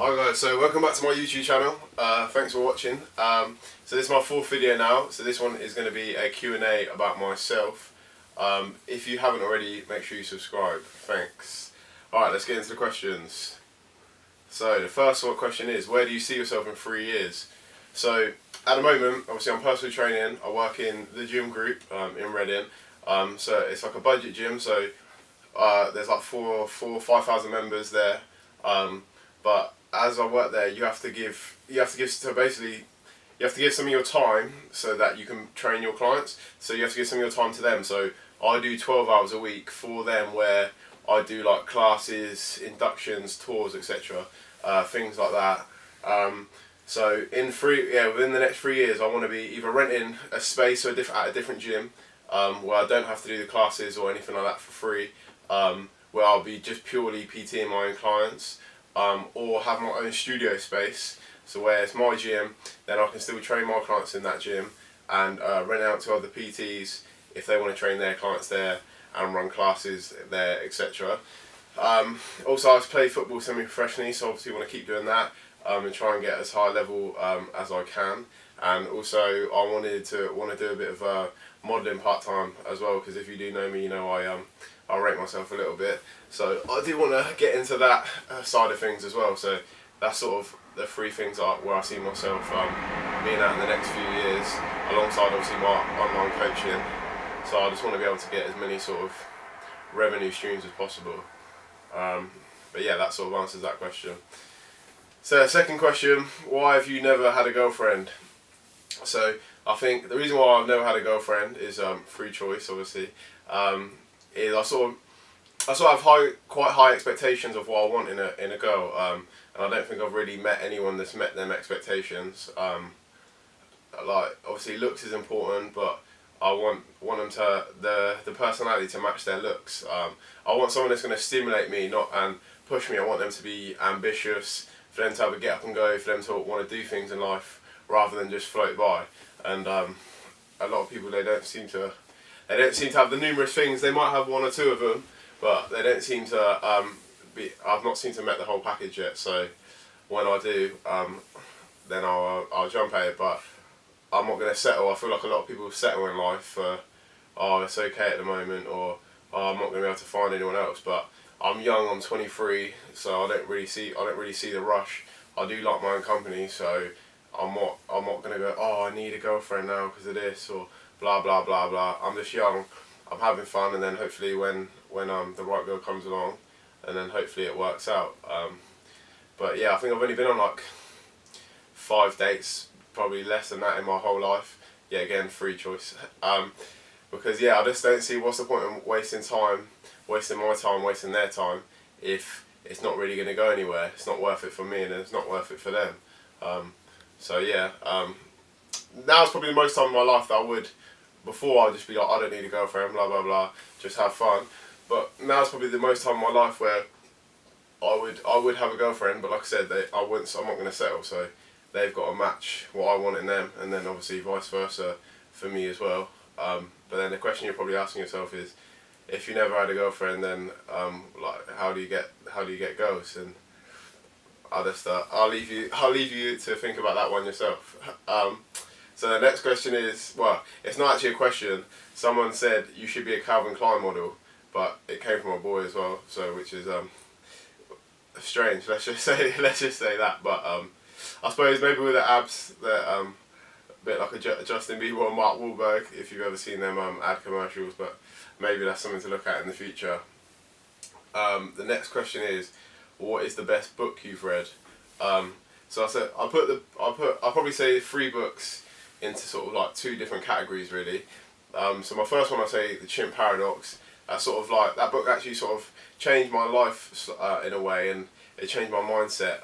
Hi guys, so welcome back to my YouTube channel. Thanks for watching. So this is my fourth video now. So this one is going to be a Q&A about myself. If you haven't already, make sure you subscribe. Thanks. Alright, let's get into the questions. So the first question is, where do you see yourself in 3 years? So at the moment, obviously I'm personal training. I work in the gym group in Reading. So it's like a budget gym. So there's like 4,000 or 5,000 members there. But as I work there, you have to give some of your time so that you can train your clients. So you have to give some of your time to them. So I do 12 hours a week for them, where I do like classes, inductions, tours, etc. Things like that. So within the next 3 years, I want to be either renting a space at a different gym, where I don't have to do the classes or anything like that for free, where I'll be just purely PTing my own clients. Or have my own studio space, so where it's my gym, then I can still train my clients in that gym and rent out to other PTs if they want to train their clients there and run classes there, etc. Also, I play football semi-professionally, so obviously want to keep doing that and try and get as high level as I can. And also, I want to do a bit of modelling part-time as well, because if you do know me, you know I rate myself a little bit. So I do want to get into that side of things as well. So that's sort of the three things where I see myself being at in the next few years, alongside obviously my online coaching. So I just want to be able to get as many sort of revenue streams as possible. But yeah, that sort of answers that question. So second question, why have you never had a girlfriend? So I think the reason why I've never had a girlfriend is through choice, obviously. Is I sort of have quite high expectations of what I want in a girl, and I don't think I've really met anyone that's met them expectations. Like obviously looks is important, but I want them to the personality to match their looks. I want someone that's going to stimulate me, and push me. I want them to be ambitious, for them to have a get up and go, for them to want to do things in life rather than just float by. And a lot of people, they don't seem to have the numerous things. They might have one or two of them, but they don't seem to I've not seemed to met the whole package yet. So when I do, then I'll jump at it. But I'm not going to settle. I feel like a lot of people settle in life for, oh, it's okay at the moment, or oh, I'm not going to be able to find anyone else. But I'm young. I'm 23, so I don't really see the rush. I do like my own company, so I'm not going to go, oh, I need a girlfriend now because of this, or blah blah blah blah. I'm just young, I'm having fun, and then hopefully when the right girl comes along, and then hopefully it works out. But yeah, I think I've only been on like 5 dates, probably less than that in my whole life. Yeah, again, free choice. Because yeah, I just don't see what's the point of wasting my time, wasting their time, if it's not really going to go anywhere. It's not worth it for me, and it's not worth it for them. So yeah, now's probably the most time in my life that I would. Before I'd just be like, I don't need a girlfriend, blah blah blah, just have fun. But now's probably the most time in my life where I would have a girlfriend. But like I said, I'm not going to settle. So they've got to match what I want in them, and then obviously vice versa for me as well. But then the question you're probably asking yourself is, if you never had a girlfriend, then like how do you get girls? And I'll leave you to think about that one yourself. So the next question is, well, it's not actually a question. Someone said you should be a Calvin Klein model, but it came from a boy as well, so which is strange. Let's just say that. But I suppose maybe with the abs, that a bit like a Justin Bieber or Mark Wahlberg, if you've ever seen them ad commercials. But maybe that's something to look at in the future. The next question is, what is the best book you've read? So I said I'll probably say 3 books into sort of like 2 different categories really. So my first one, I say The Chimp Paradox. That book actually sort of changed my life in a way, and it changed my mindset.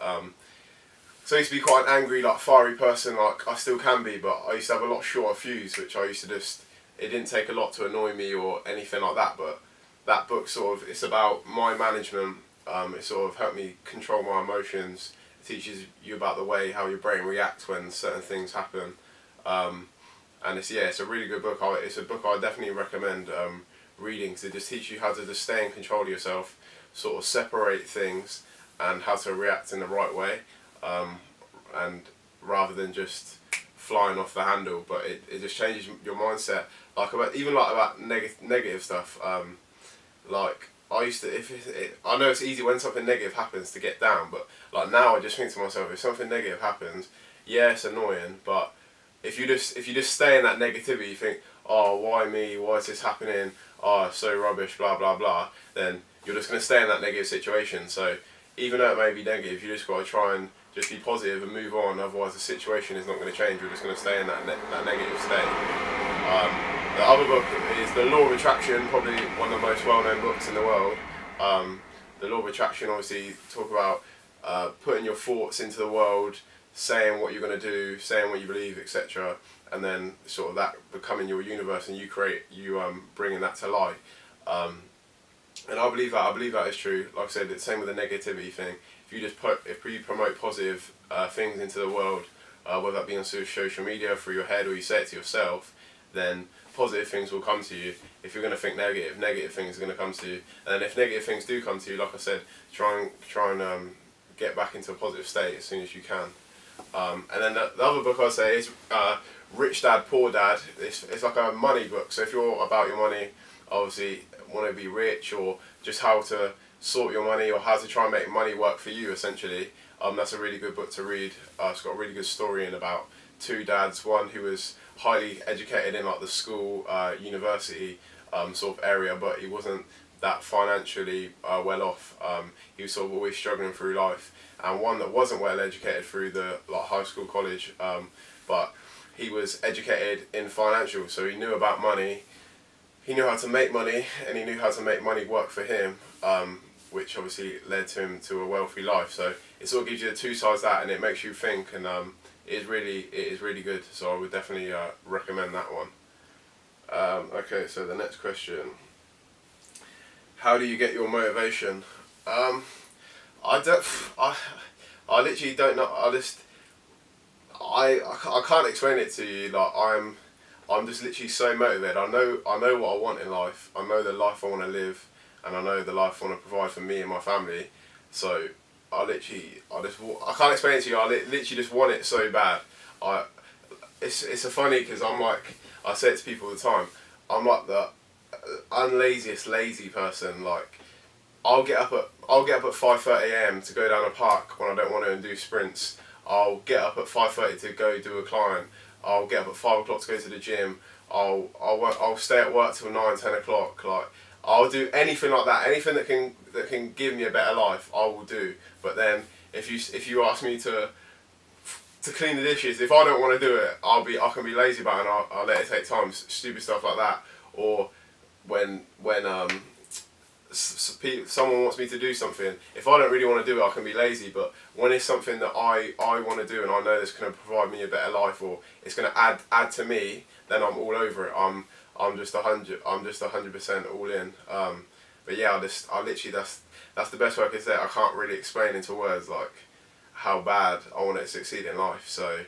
So I used to be quite an angry, like fiery person, like I still can be, but I used to have a lot shorter fuse, which I used to it didn't take a lot to annoy me or anything like that. But that book it's about mind management. It sort of helped me control my emotions. It teaches you about the way how your brain reacts when certain things happen. And it's a really good book. It's a book I definitely recommend reading, because it just teaches you how to just stay in control of yourself, sort of separate things, and how to react in the right way, and rather than just flying off the handle. But it just changes your mindset. Like about negative stuff. Like I used to, I know it's easy when something negative happens to get down, but like now I just think to myself, if something negative happens, yeah, it's annoying, but if you just stay in that negativity, you think, oh, why me? Why is this happening? Oh, it's so rubbish, blah blah blah. Then you're just going to stay in that negative situation. So even though it may be negative, you just got to try and just be positive and move on. Otherwise, the situation is not going to change. You're just going to stay in that negative state. The other book is The Law of Attraction, probably one of the most well-known books in the world. The Law of Attraction, obviously, talk about putting your thoughts into the world, saying what you're going to do, saying what you believe, etc., and then sort of that becoming your universe, and you bringing that to life. And I believe that is true. Like I said, it's the same with the negativity thing. If you promote positive things into the world, whether that be on social media, through your head, or you say it to yourself, then positive things will come to you. If you're going to think negative things are going to come to you. And if negative things do come to you, like I said, try and get back into a positive state as soon as you can. And then the other book I say is Rich Dad Poor Dad. It's like a money book. So if you're about your money, obviously want to be rich, or just how to sort your money, or how to try and make money work for you, essentially, that's a really good book to read. It's got a really good story in about two dads, one who was highly educated in like the school, university sort of area, but he wasn't that financially well off. He was sort of always struggling through life, and one that wasn't well educated through the high school, college, but he was educated in financial, so he knew about money, he knew how to make money, and he knew how to make money work for him, which obviously led to him to a wealthy life. So it sort of gives you the two sides of that, and it makes you think, and it is really good. So I would definitely recommend that one. Okay, so the next question: how do you get your motivation? I literally don't know. I can't explain it to you. Like I'm just literally so motivated. I know what I want in life. I know the life I want to live, and I know the life I want to provide for me and my family. So I can't explain it to you. I literally just want it so bad. It's so funny because I'm like, I say it to people all the time, I'm like the unlaziest lazy person. Like I'll get up at 5:30 AM to go down a park when I don't want to and do sprints. I'll get up at 5:30 to go do a client. I'll get up at 5 o'clock to go to the gym. I'll stay at work till 9, 10 o'clock. Like I'll do anything like that. Anything that can give me a better life, I will do. But then if you ask me to clean the dishes, if I don't want to do it, I can be lazy about it, and I'll let it take time. Stupid stuff like that. Or when someone wants me to do something, if I don't really want to do it, I can be lazy. But when it's something that I want to do, and I know that's going to provide me a better life, or it's going to add to me, then I'm all over it. I'm just 100% all in. But yeah, I literally that's the best way I can say it. I can't really explain into words like how bad I want to succeed in life. So,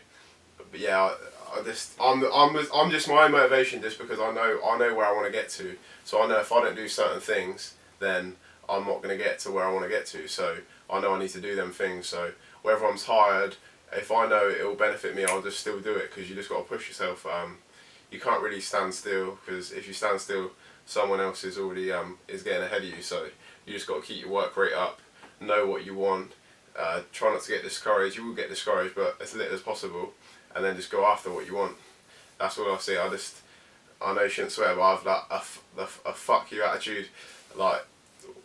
but yeah, I'm just my own motivation, just because I know where I want to get to. So I know if I don't do certain things, then I'm not going to get to where I want to get to. So I know I need to do them things. So whether I'm tired, if I know it will benefit me, I'll just still do it, because you just got to push yourself. You can't really stand still, because if you stand still, someone else is already is getting ahead of you. So you just got to keep your work rate up, know what you want, try not to get discouraged. You will get discouraged, but as little as possible, and then just go after what you want. That's all I see. I know you shouldn't swear, but I've like a fuck you attitude. Like,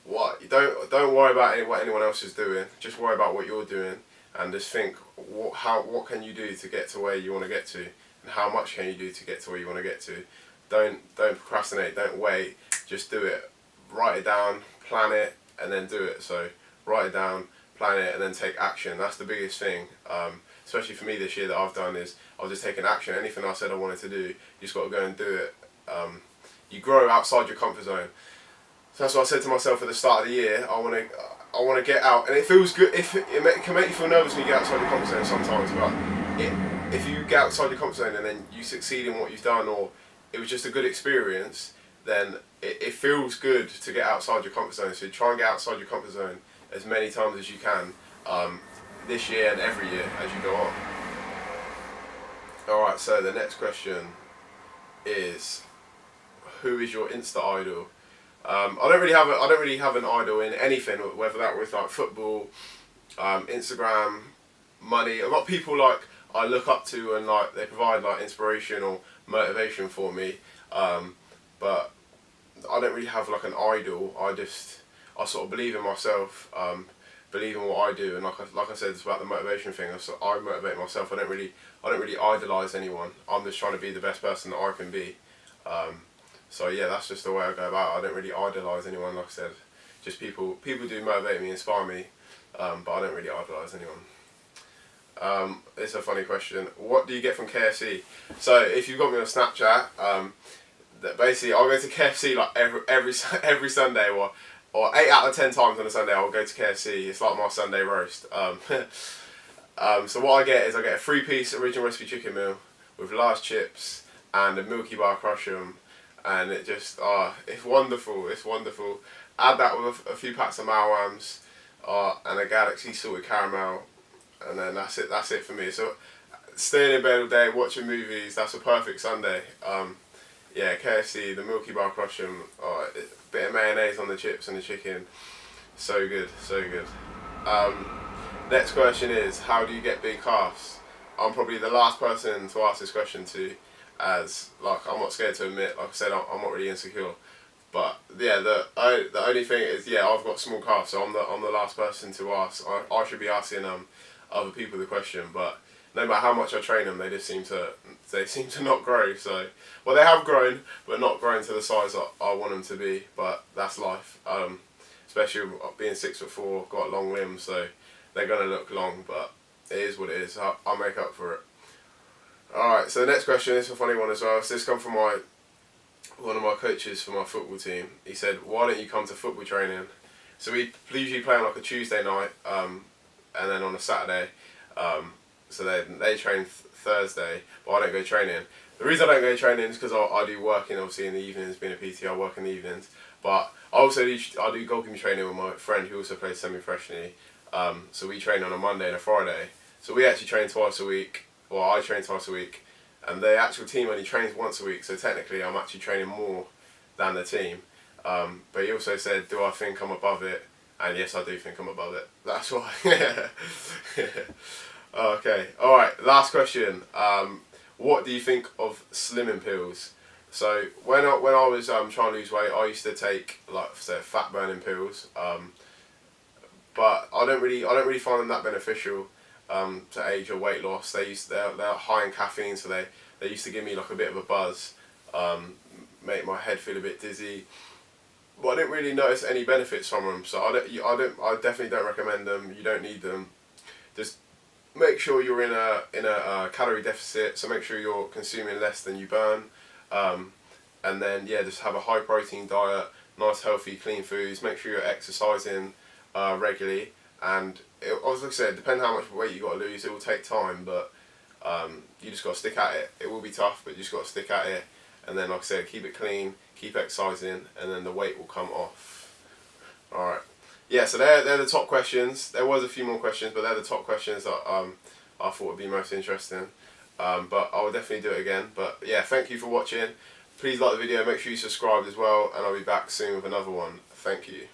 what? You don't worry about what anyone else is doing. Just worry about what you're doing, and just think what can you do to get to where you want to get to, and how much can you do to get to where you want to get to. Don't procrastinate. Don't wait. Just do it. Write it down, plan it, and then do it. So write it down, plan it, and then take action. That's the biggest thing. Especially for me this year that I've done is I've just taken action. Anything I said I wanted to do, you just got to go and do it. You grow outside your comfort zone. So that's what I said to myself at the start of the year. I want to get out, and it feels good. If it can make you feel nervous when you get outside your comfort zone sometimes, but if you get outside your comfort zone and then you succeed in what you've done, or it was just a good experience, then it feels good to get outside your comfort zone. So try and get outside your comfort zone as many times as you can this year and every year as you go on. Alright, so the next question is, who is your Insta idol? I don't really have an idol in anything, whether that was like football, Instagram, money. A lot of people like I look up to, and like they provide like inspiration or motivation for me. But I don't really have like an idol. I sort of believe in myself, believe in what I do, and like I said, it's about the motivation thing. I motivate myself. I don't really idolize anyone. I'm just trying to be the best person that I can be. So yeah, that's just the way I go about it. I don't really idolize anyone. Like I said, just people do motivate me, inspire me, but I don't really idolize anyone. It's a funny question. What do you get from KFC? So if you've got me on Snapchat, that basically I'll go to KFC like every Sunday, or 8 out of 10 times on a Sunday I'll go to KFC. It's like my Sunday roast. So what I get is I get a 3-piece original recipe chicken meal with large chips and a Milky Bar Crush'em, and it just it's wonderful. It's wonderful. Add that with a few packs of Malwams and a Galaxy salted caramel, and then that's it. That's it for me. So staying in bed all day, watching movies, that's a perfect Sunday. Yeah, KFC, the Milky Bar Crush'em, a bit of mayonnaise on the chips and the chicken, so good, so good. Next question is, how do you get big calves? I'm probably the last person to ask this question to, as like I'm not scared to admit, like I said, I'm not really insecure. But yeah, the only thing is, yeah, I've got small calves, so I'm the last person to ask. I should be asking other people the question, but no matter how much I train them, they seem to not grow. So, well, they have grown, but not grown to the size I want them to be. But that's life. Especially being 6'4", got long limbs, so they're gonna look long. But it is what it is. I'll make up for it. All right. So the next question is a funny one as well. So this comes from one of my coaches for my football team. He said, "Why don't you come to football training?" So we usually play on like a Tuesday night, and then on a Saturday. So they train Thursday, but I don't go training. The reason I don't go training is because I do working, obviously, in the evenings. Being a PT, I work in the evenings. But I do goalkeeping training with my friend who also plays semi-professionally. So we train on a Monday and a Friday. So we actually train twice a week. Well, I train twice a week, and the actual team only trains once a week. So technically, I'm actually training more than the team. But he also said, "Do I think I'm above it?" And yes, I do think I'm above it. That's why. Okay, alright, last question. What do you think of slimming pills? So when I was trying to lose weight, I used to take like say fat burning pills, but I don't really find them that beneficial to age or weight loss. They're high in caffeine, so they used to give me like a bit of a buzz, make my head feel a bit dizzy. But I didn't really notice any benefits from them, so I definitely don't recommend them. You don't need them. Just make sure you're in a calorie deficit, so make sure you're consuming less than you burn, and then yeah, just have a high protein diet, nice healthy clean foods. Make sure you're exercising regularly, and as I said, depending how much weight you got to lose, it will take time, but you just got to stick at it. It will be tough, but you just got to stick at it, and then like I said, keep it clean, keep exercising, and then the weight will come off. All right. Yeah, so they're the top questions. There was a few more questions, but they're the top questions that I thought would be most interesting. But I will definitely do it again. But yeah, thank you for watching. Please like the video, make sure you subscribe as well, and I'll be back soon with another one. Thank you.